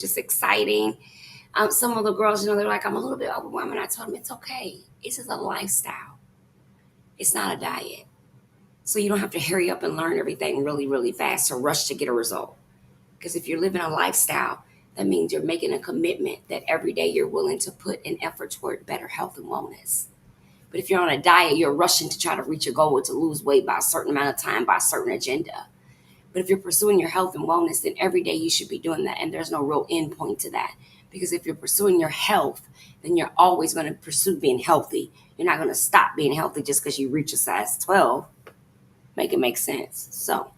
just exciting. Some of the girls, they're like, I'm a little bit overwhelmed. And I told them it's okay. This is a lifestyle. It's not a diet. So you don't have to hurry up and learn everything really, really fast or rush to get a result. Because if you're living a lifestyle, that means you're making a commitment that every day you're willing to put an effort toward better health and wellness. But if you're on a diet, you're rushing to try to reach a goal to lose weight by a certain amount of time, by a certain agenda. But if you're pursuing your health and wellness, then every day you should be doing that. And there's no real end point to that. Because if you're pursuing your health, then you're always going to pursue being healthy. You're not going to stop being healthy just because you reach a size 12. Make it make sense. So,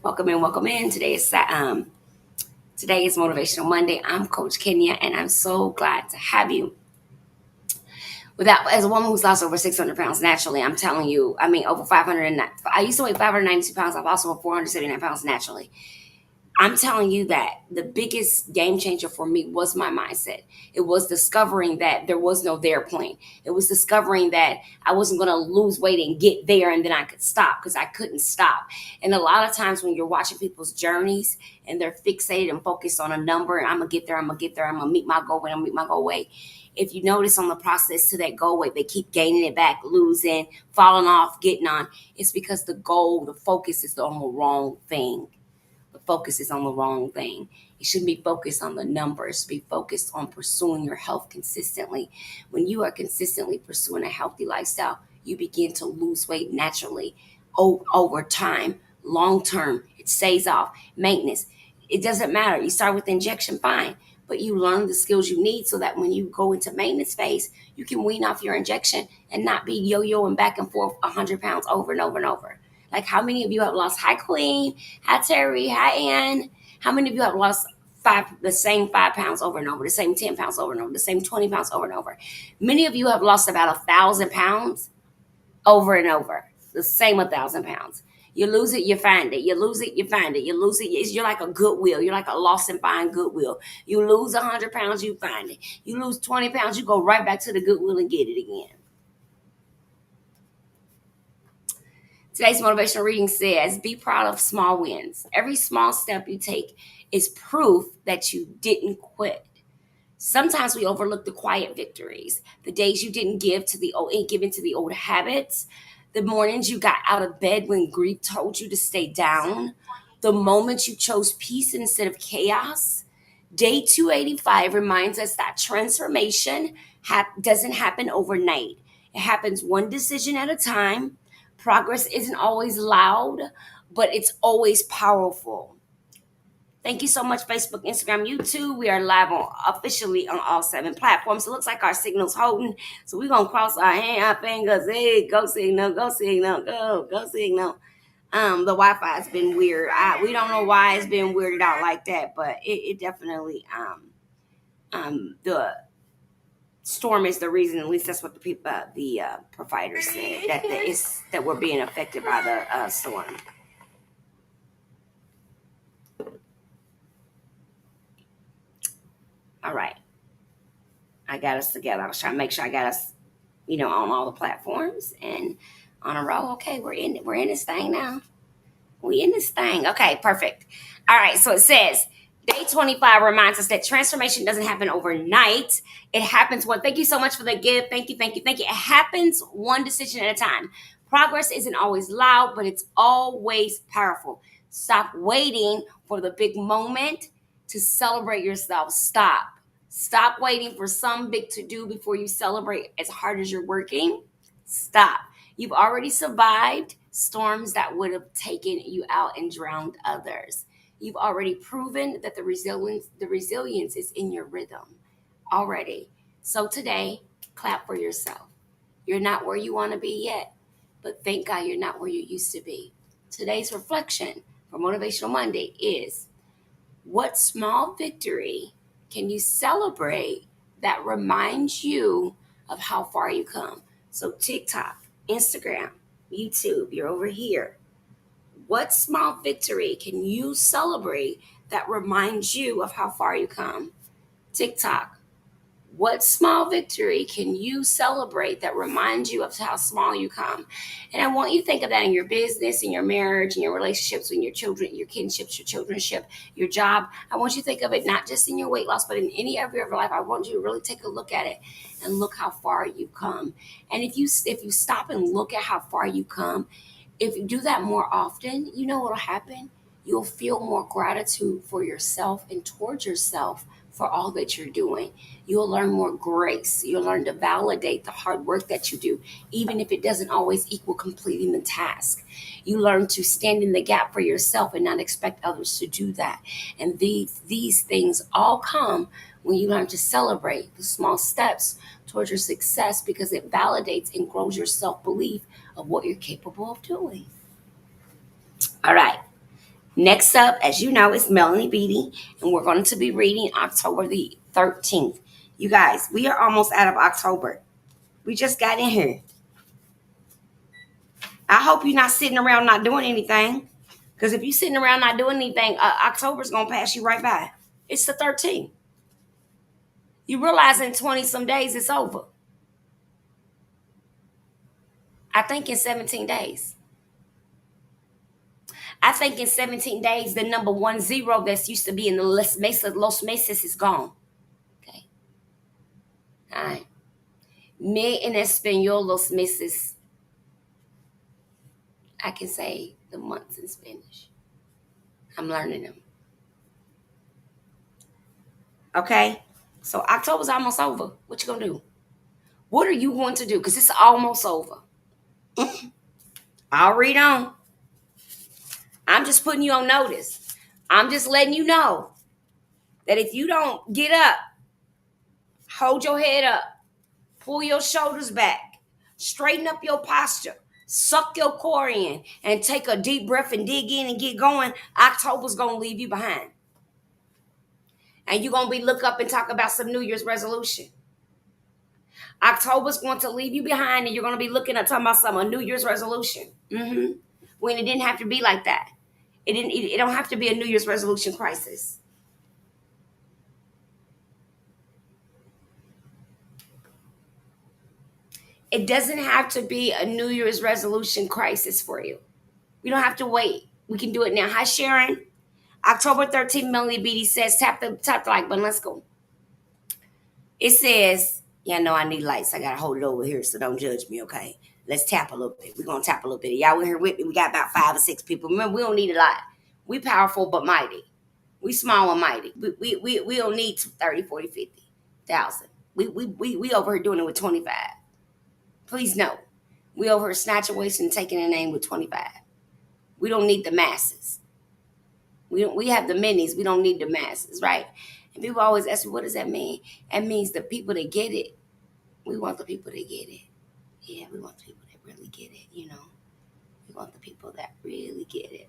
welcome in, welcome in. Today is Motivational Monday. I'm Coach Kenya, and I'm so glad to have you. As a woman who's lost over 600 pounds naturally, I'm telling you, over 500. I used to weigh 592 pounds. I've lost over 479 pounds naturally. I'm telling you that the biggest game changer for me was my mindset. It was discovering that there was no there point. It was discovering that I wasn't going to lose weight and get there and then I could stop, because I couldn't stop. And a lot of times when you're watching people's journeys and they're fixated and focused on a number, and I'm going to get there, I'm going to meet my goal weight, I'm going to meet my goal weight. If you notice on the process to that goal weight, they keep gaining it back, losing, falling off, getting on. It's because the focus is on the wrong thing. The focus is on the wrong thing. You shouldn't be focused on the numbers. Be focused on pursuing your health consistently. When you are consistently pursuing a healthy lifestyle, you begin to lose weight naturally over time, long term. It stays off. Maintenance. It doesn't matter. You start with injection, fine. But you learn the skills you need so that when you go into maintenance phase, you can wean off your injection and not be yo-yoing back and forth 100 pounds over and over and over. Like, how many of you have lost? Hi, Queen. Hi, Terry. Hi, Ann. How many of you have lost the same 5 pounds over and over, the same 10 pounds over and over, the same 20 pounds over and over? Many of you have lost about 1,000 pounds over and over, the same 1,000 pounds. You lose it, you find it. You lose it, you find it. You lose it. You're like a Goodwill. You're like a lost and find Goodwill. You lose 100 pounds, you find it. You lose 20 pounds, you go right back to the Goodwill and get it again. Today's motivational reading says, be proud of small wins. Every small step you take is proof that you didn't quit. Sometimes we overlook the quiet victories, the days you didn't give into the old habits, the mornings you got out of bed when grief told you to stay down, the moments you chose peace instead of chaos. Day 285 reminds us that transformation doesn't happen overnight. It happens one decision at a time. Progress isn't always loud, but it's always powerful. Thank you so much, Facebook, Instagram, YouTube. We are live officially on all 7 platforms. It looks like our signal's holding. So we're going to cross our fingers. Hey, go signal, go signal, go signal. The Wi-Fi has been weird. We don't know why it's been weirded out like that, but it definitely, the storm is the reason. At least that's what the provider said, that we're being affected by the storm. All right, I got us together. I was trying to make sure I got us, on all the platforms and on a roll. Okay, we're in this thing now. We in this thing. Okay, perfect. All right, so it says, Day 25 reminds us that transformation doesn't happen overnight. It happens thank you so much for the gift. Thank you. It happens one decision at a time. Progress isn't always loud, but it's always powerful. Stop waiting for the big moment to celebrate yourself. Stop waiting for some big to do before you celebrate as hard as you're working. Stop. You've already survived storms that would have taken you out and drowned others. You've already proven that the resilience is in your rhythm already. So today, clap for yourself. You're not where you want to be yet, but thank God you're not where you used to be. Today's reflection for Motivational Monday is, what small victory can you celebrate that reminds you of how far you come? So TikTok, Instagram, YouTube, you're over here. What small victory can you celebrate that reminds you of how far you come? TikTok, What small victory can you celebrate that reminds you of how small you come? And I want you to think of that in your business, in your marriage, in your relationships, with your children, your kinships, your childrenship, your job. I want you to think of it not just in your weight loss, but in any area of your life. I want you to really take a look at it and look how far you come. And if you stop and look at how far you come, if you do that more often, you know what'll happen? You'll feel more gratitude for yourself and towards yourself for all that you're doing. You'll learn more grace. You'll learn to validate the hard work that you do, even if it doesn't always equal completing the task. You learn to stand in the gap for yourself and not expect others to do that. And these things all come when you learn to celebrate the small steps towards your success, because it validates and grows your self-belief of what you're capable of doing. All right. Next up, as you know, is Melanie Beatty, and we're going to be reading October the 13th. You guys, we are almost out of October. We just got in here. I hope you're not sitting around not doing anything, because if you're sitting around not doing anything, October's going to pass you right by. It's the 13th. You realize in 20 some days it's over. I think in 17 days. I think in 17 days, the number 10 that's used to be in the Los Mesas is gone. Okay. All right. Me en español, los meses. I can say the months in Spanish. I'm learning them. Okay. So October's almost over. What you gonna do? What are you going to do? Because it's almost over. I'll read on. I'm just putting you on notice. I'm just letting you know that if you don't get up, hold your head up, pull your shoulders back, straighten up your posture, suck your core in, and take a deep breath and dig in and get going, October's going to leave you behind. And you're going to be look up and talk about some New Year's resolution. October's going to leave you behind, and you're going to be looking at talking about some New Year's resolution. When it didn't have to be like that. It don't have to be a New Year's resolution crisis. It doesn't have to be a New Year's resolution crisis for you. We don't have to wait. We can do it now. Hi, Sharon. October 13th, Melanie Beatty says, tap the like button. Let's go. It says, yeah, no, I need lights. I got to hold it over here, so don't judge me, okay? Let's tap a little bit. We're going to tap a little bit. Y'all in here with me? We got about 5 or 6 people. Remember, we don't need a lot. We powerful but mighty. We small and mighty. We don't need 30, 40, 50,000. We over here doing it with 25. Please know. We over here snatching waist and taking a name with 25. We don't need the masses. We have the minis. We don't need the masses, right? And people always ask me, what does that mean? That means the people that get it. We want the people that get it. Yeah, we want the people that really get it, you know. We want the people that really get it.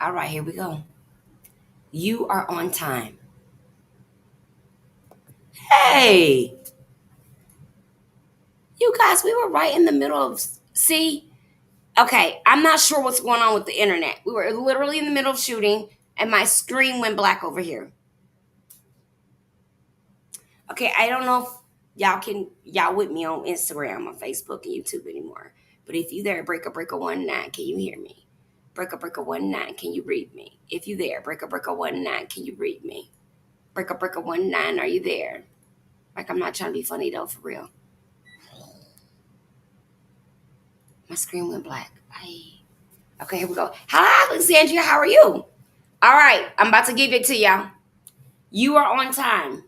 All right, here we go. You are on time. Hey, you guys, we were right in the middle of, see, okay, I'm not sure what's going on with the internet. We were literally in the middle of shooting, and my screen went black over here. Okay, I don't know if y'all with me on Instagram, on Facebook, and YouTube anymore. But if you there, breaker 19, can you hear me? Breaker 19, can you read me? If you there, breaker 19, can you read me? Breaker 19, are you there? Like, I'm not trying to be funny though, for real. My screen went black. Okay, here we go. Hi, Alexandria, how are you? All right, I'm about to give it to y'all. You are on time.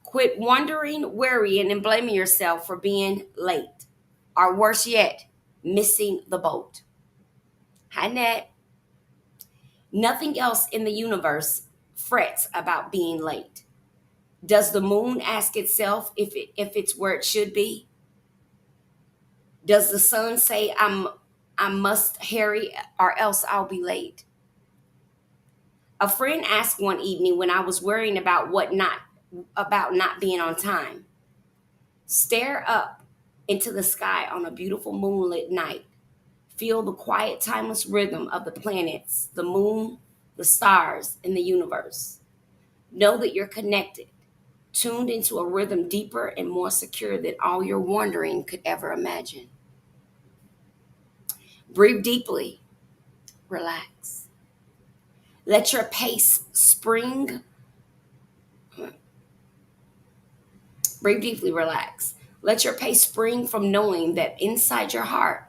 Quit wondering, worrying, and blaming yourself for being late. Or worse yet, missing the boat. Hi, Nat. Nothing else in the universe frets about being late. Does the moon ask itself if it's where it should be? Does the sun say I must hurry or else I'll be late? A friend asked one evening when I was worrying about not being on time. Stare up into the sky on a beautiful moonlit night. Feel the quiet, timeless rhythm of the planets, the moon, the stars, and the universe. Know that you're connected, tuned into a rhythm deeper and more secure than all your wandering could ever imagine. Breathe deeply, relax. Let your pace spring. Breathe deeply, relax. Let your pace spring from knowing that inside your heart,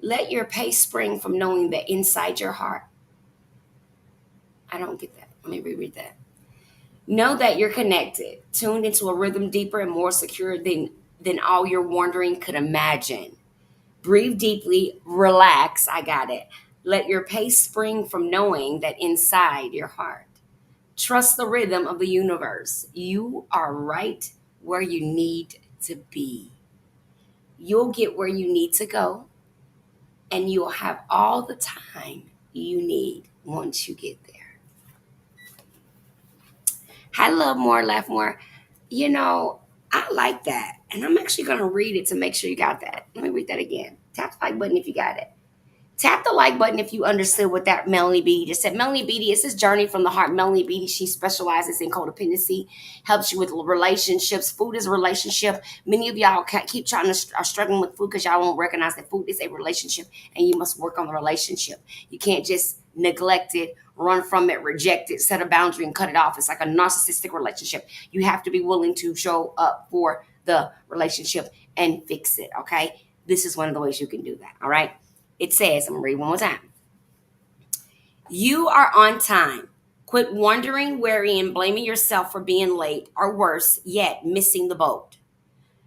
let your pace spring from knowing that inside your heart. I don't get that. Let me reread that. Know that you're connected, tuned into a rhythm deeper and more secure than all your wandering could imagine. Breathe deeply, relax. I got it. Let your pace spring from knowing that inside your heart. Trust the rhythm of the universe. You are right where you need to be. You'll get where you need to go, and you'll have all the time you need once you get there. I love more, laugh more. You know, I like that. And I'm actually going to read it to make sure you got that. Let me read that again. Tap the like button if you got it. Tap the like button if you understood what that Melanie Beatty just said. Melanie Beatty is this journey from the heart. Melanie Beatty, she specializes in codependency, helps you with relationships. Food is a relationship. Many of y'all keep trying to are struggling with food because y'all won't recognize that food is a relationship, and you must work on the relationship. You can't just neglect it, run from it, reject it, set a boundary, and cut it off. It's like a narcissistic relationship. You have to be willing to show up for the relationship and fix it. Okay, this is one of the ways you can do that. All right. It says, I'm going to read one more time. You are on time. Quit wondering, worrying, blaming yourself for being late, or worse yet, missing the boat.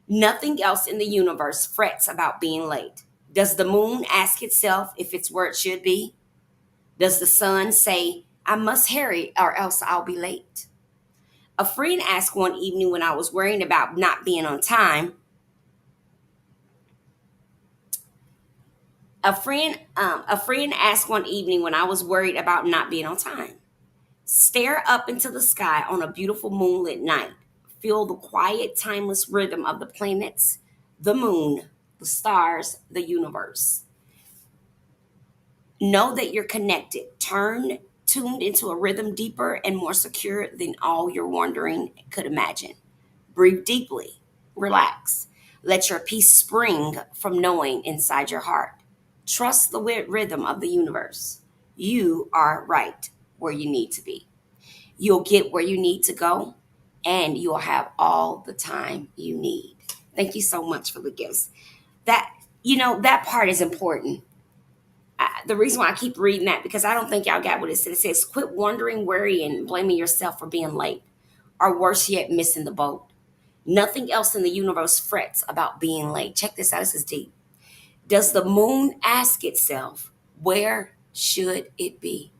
Nothing else in the universe frets about being late. Does the moon ask itself if it's where it should be? Does the sun say, I must hurry or else I'll be late? A friend asked one evening when I was worrying about not being on time, a friend asked one evening when I was worried about not being on time. Stare up into the sky on a beautiful moonlit night. Feel the quiet, timeless rhythm of the planets, the moon, the stars, the universe. Know that you're connected, tuned into a rhythm deeper and more secure than all your wandering could imagine. Breathe deeply, relax. Let your peace spring from knowing inside your heart. Trust the rhythm of the universe. You are right where you need to be. You'll get where you need to go, and you'll have all the time you need. Thank you so much for the gifts. That, that part is important. The reason why I keep reading that, because I don't think y'all got what it says. It says, quit wondering, worrying, blaming yourself for being late, or worse yet, missing the boat. Nothing else in the universe frets about being late. Check this out. This is deep. Does the moon ask itself, where should it be?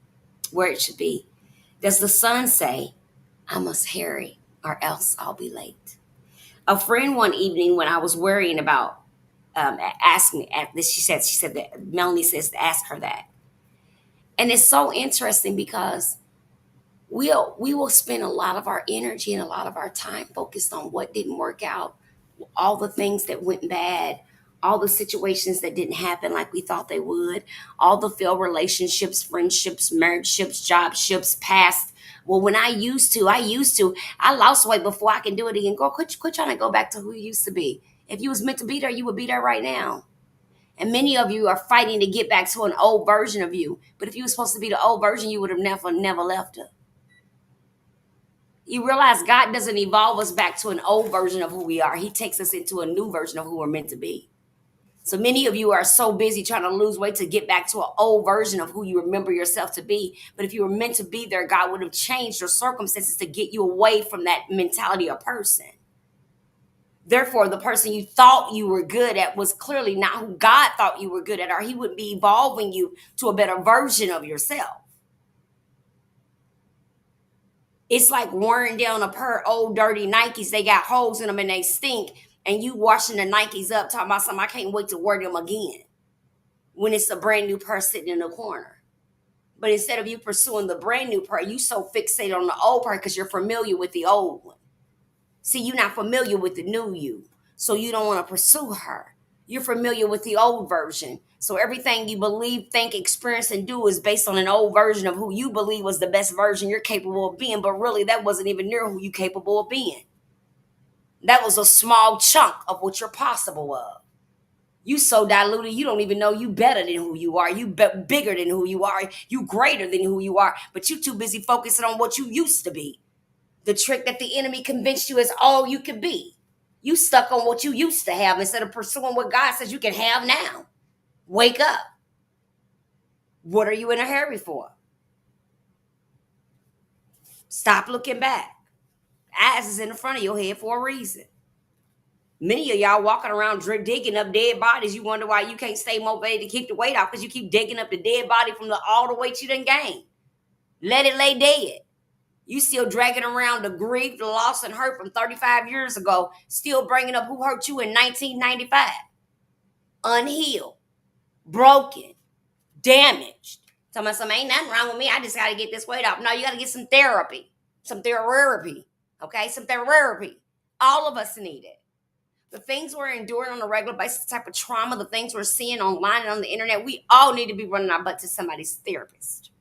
Where it should be? Does the sun say, I must hurry or else I'll be late? A friend one evening when I was worrying about asked me at this, she said that Melanie says to ask her that. And it's so interesting because we will spend a lot of our energy and a lot of our time focused on what didn't work out, all the things that went bad, all the situations that didn't happen like we thought they would, all the failed relationships, friendships, marriageships, jobships, past. Well, when I lost weight before I can do it again. Girl, quit trying to go back to who you used to be. If you was meant to be there, you would be there right now. And many of you are fighting to get back to an old version of you. But if you were supposed to be the old version, you would have never left her. You realize God doesn't evolve us back to an old version of who we are. He takes us into a new version of who we're meant to be. So many of you are so busy trying to lose weight to get back to an old version of who you remember yourself to be. But if you were meant to be there, God would have changed your circumstances to get you away from that mentality of person. Therefore, the person you thought you were good at was clearly not who God thought you were good at, or He would be evolving you to a better version of yourself. It's like wearing down a pair of old dirty Nikes. They got holes in them and they stink. And you washing the Nikes up, talking about something, I can't wait to wear them again. When it's a brand new pair sitting in the corner. But instead of you pursuing the brand new pair, you so fixated on the old pair because you're familiar with the old one. See, you're not familiar with the new you. So you don't want to pursue her. You're familiar with the old version. So everything you believe, think, experience, and do is based on an old version of who you believe was the best version you're capable of being. But really, that wasn't even near who you're capable of being. That was a small chunk of what you're possible of. You so diluted, you don't even know you better than who you are. You bigger than who you are. You greater than who you are. But you too busy focusing on what you used to be. The trick that the enemy convinced you is all you could be. You stuck on what you used to have instead of pursuing what God says you can have now. Wake up. What are you in a hurry for? Stop looking back. Eyes is in the front of your head for a reason. Many of y'all walking around digging up dead bodies. You wonder why you can't stay motivated to keep the weight off because you keep digging up the dead body from all the weight you done gained. Let it lay dead. You still dragging around the grief, the loss, and hurt from 35 years ago, still bringing up who hurt you in 1995. Unhealed, broken, damaged. Somebody ain't nothing wrong with me. I just got to get this weight off. No, you got to get some therapy. Some therapy. Okay? Some therapy. All of us need it. The things we're enduring on a regular basis, the type of trauma, the things we're seeing online and on the internet, we all need to be running our butt to somebody's therapist.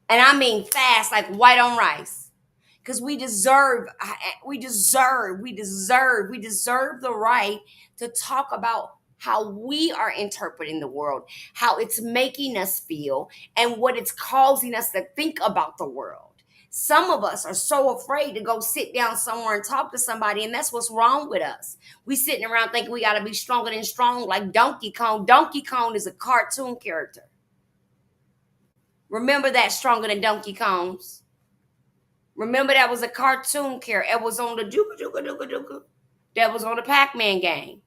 And I mean fast, like white on rice. Because we deserve the right to talk about how we are interpreting the world, how it's making us feel, and what it's causing us to think about the world. Some of us are so afraid to go sit down somewhere and talk to somebody, and that's what's wrong with us. We sitting around thinking we got to be stronger than strong like Donkey Kong. Donkey Kong is a cartoon character. Remember that, Stronger Than Donkey Kongs. Remember that was a cartoon character. It was on the Juka Juka Juka Juka. That was on the Pac-Man game.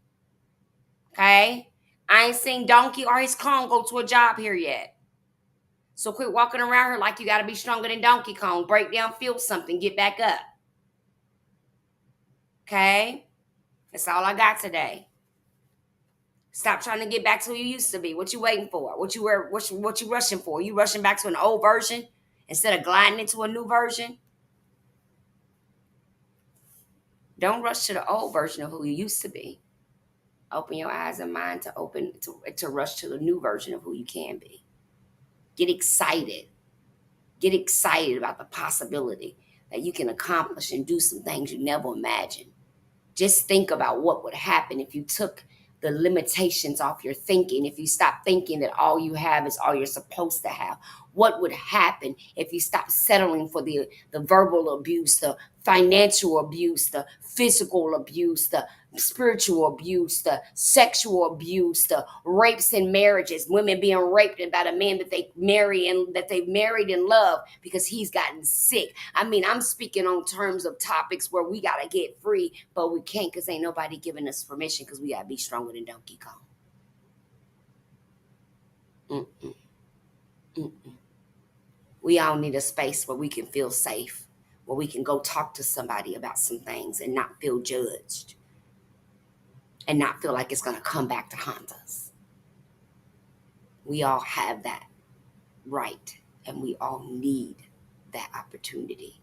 Okay? I ain't seen Donkey or his Kong go to a job here yet. So quit walking around here like you got to be stronger than Donkey Kong. Break down, feel something, get back up. Okay? That's all I got today. Stop trying to get back to who you used to be. What you waiting for? What you rushing for? You rushing back to an old version instead of gliding into a new version? Don't rush to the old version of who you used to be. Open your eyes and mind to rush to the new version of who you can be. Get excited. Get excited about the possibility that you can accomplish and do some things you never imagined. Just think about what would happen if you took the limitations off your thinking, if you stop thinking that all you have is all you're supposed to have. What would happen if you stop settling for the verbal abuse, the financial abuse, the physical abuse, the spiritual abuse, the sexual abuse, the rapes in marriages, women being raped by a man that they marry and that they've married and love because he's gotten sick. I mean, I'm speaking on terms of topics where we got to get free, but we can't because ain't nobody giving us permission because we got to be stronger than Donkey Kong. Mm-mm. Mm-mm. We all need a space where we can feel safe, where we can go talk to somebody about some things and not feel judged and not feel like it's going to come back to haunt us. We all have that right, and we all need that opportunity.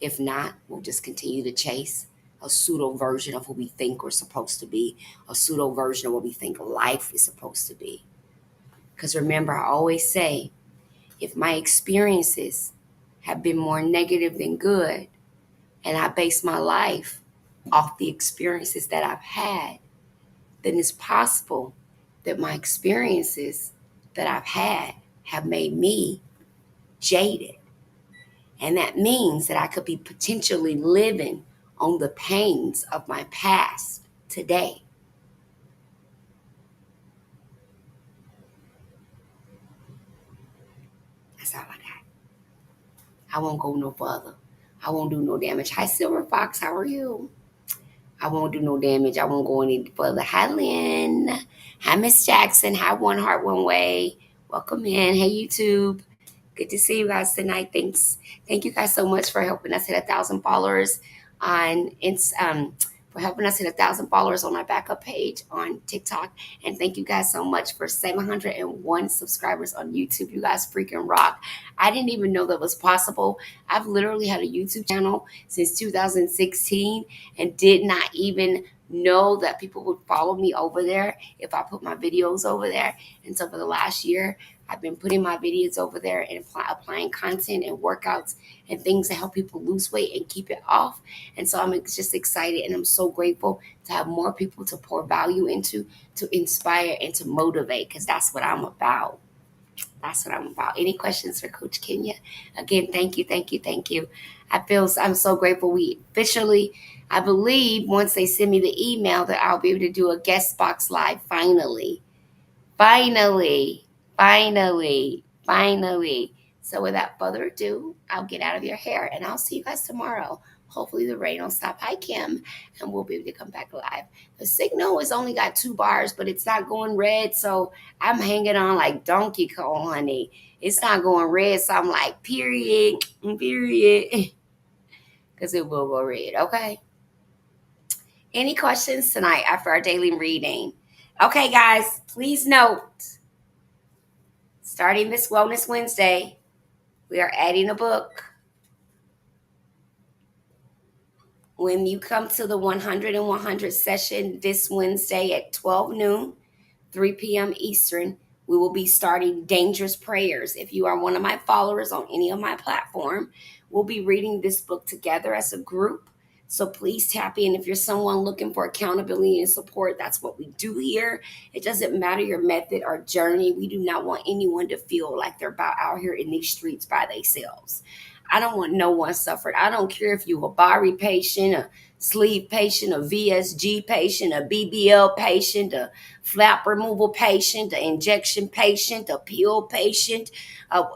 If not, we'll just continue to chase a pseudo version of who we think we're supposed to be, a pseudo version of what we think life is supposed to be. Because remember, I always say, if my experiences have been more negative than good, and I base my life off the experiences that I've had, then it's possible that my experiences that I've had have made me jaded. And that means that I could be potentially living on the pains of my past today. That's all I got. I won't go no further. I won't do no damage. Hi, Silver Fox. How are you? I won't do no damage. I won't go any further. Hi, Lynn. Hi, Miss Jackson. Hi, One Heart, One Way. Welcome in. Hey, YouTube. Good to see you guys tonight. Thanks. Thank you guys so much for helping us hit 1,000 followers on for helping us hit 1,000 followers on our backup page on TikTok. And thank you guys so much for 701 subscribers on YouTube. You guys freaking rock. I didn't even know that was possible. I've literally had a YouTube channel since 2016 and did not even know that people would follow me over there if I put my videos over there. And so for the last year, I've been putting my videos over there and applying content and workouts and things to help people lose weight and keep it off. And so I'm just excited and I'm so grateful to have more people to pour value into, to inspire and to motivate, because that's what I'm about. That's what I'm about. Any questions for Coach Kenya? Again, thank you, thank you, thank you. I'm so grateful. We officially, I believe, once they send me the email, that I'll be able to do a guest box live. Finally, finally. So without further ado, I'll get out of your hair and I'll see you guys tomorrow. Hopefully the rain will stop. Hi, Kim, and we'll be able to come back live. The signal has only got 2 bars, but it's not going red, so I'm hanging on like Donkey Kong, honey. It's not going red, so I'm like, period, because it will go red, okay? Any questions tonight after our daily reading? Okay, guys, please note, starting this Wellness Wednesday, we are adding a book. When you come to the 100 and 100 session this Wednesday at 12 noon, 3 p.m. Eastern, we will be starting Dangerous Prayers. If you are one of my followers on any of my platform, we'll be reading this book together as a group. So please tap in. If you're someone looking for accountability and support, that's what we do here. It doesn't matter your method or journey. We do not want anyone to feel like they're out here in these streets by themselves. I don't want no one suffered. I don't care if you're a Bari patient, a sleeve patient, a VSG patient, a BBL patient, a flap removal patient, an injection patient, a pill patient,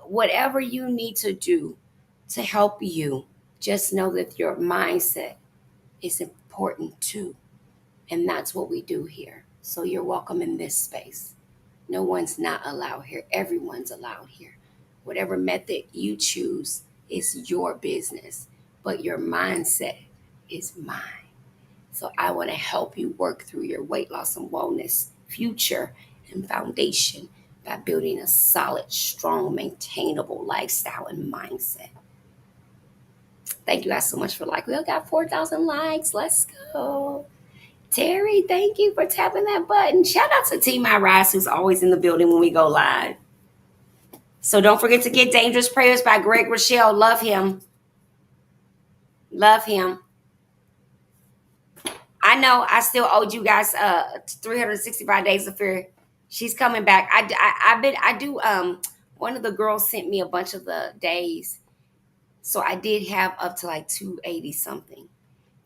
whatever you need to do to help you. Just know that your mindset is important too. And that's what we do here. So you're welcome in this space. No one's not allowed here. Everyone's allowed here. Whatever method you choose is your business, but your mindset is mine. So I want to help you work through your weight loss and wellness future and foundation by building a solid, strong, maintainable lifestyle and mindset. Thank you guys so much for We all got 4,000 likes. Let's go. Terry, thank you for tapping that button. Shout out to Team I Rise, who's always in the building when we go live. So don't forget to get Dangerous Prayers by Greg Rochelle. Love him. Love him. I know I still owed you guys 365 days of fear. She's coming back. I do one of the girls sent me a bunch of the days. So I did have up to like 280 something.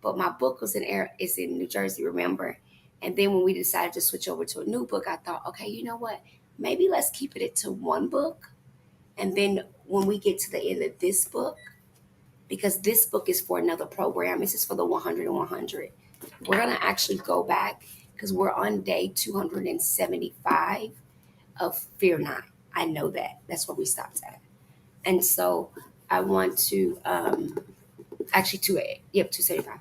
But my book was it's in New Jersey, remember? And then when we decided to switch over to a new book, I thought, okay, you know what? Maybe let's keep it to one book. And then when we get to the end of this book, because this book is for another program, this is for the 100 and 100. We're going to actually go back because we're on day 275 of Fear Not. I know that. That's where we stopped at. And so I want to, actually 275.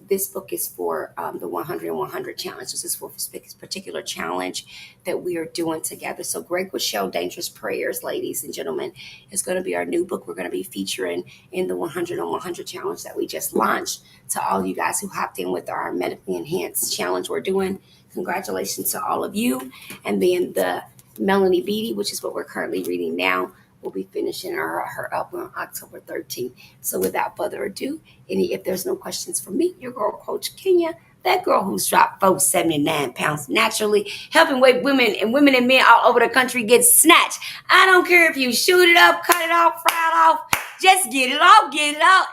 This book is for the 100 and 100 challenge. This is for this particular challenge that we are doing together. So Greg Rochelle, Dangerous Prayers, ladies and gentlemen, is going to be our new book. We're going to be featuring in the 100 and 100 challenge that we just launched. To all you guys who hopped in with our medically enhanced challenge we're doing, congratulations to all of you. And then the Melanie Beatty, which is what we're currently reading now, we'll be finishing her up on October 13th. So without further ado, if there's no questions for me, your girl, Coach Kenya, that girl who's dropped 479 pounds naturally, helping women and men all over the country get snatched. I don't care if you shoot it up, cut it off, fry it off, just get it off, get it out.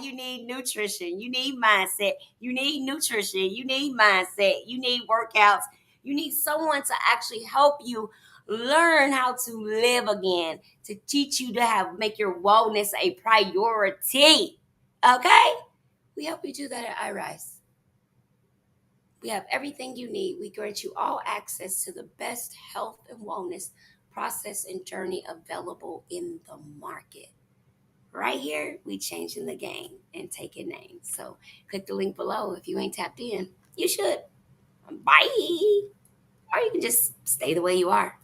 You need nutrition. You need mindset. You need nutrition. You need mindset. You need workouts. You need someone to actually help you learn how to live again, to teach you to make your wellness a priority. Okay? We help you do that at iRise. We have everything you need. We grant you all access to the best health and wellness process and journey available in the market. Right here, we changing the game and taking names. So click the link below if you ain't tapped in. You should. Bye. Or you can just stay the way you are.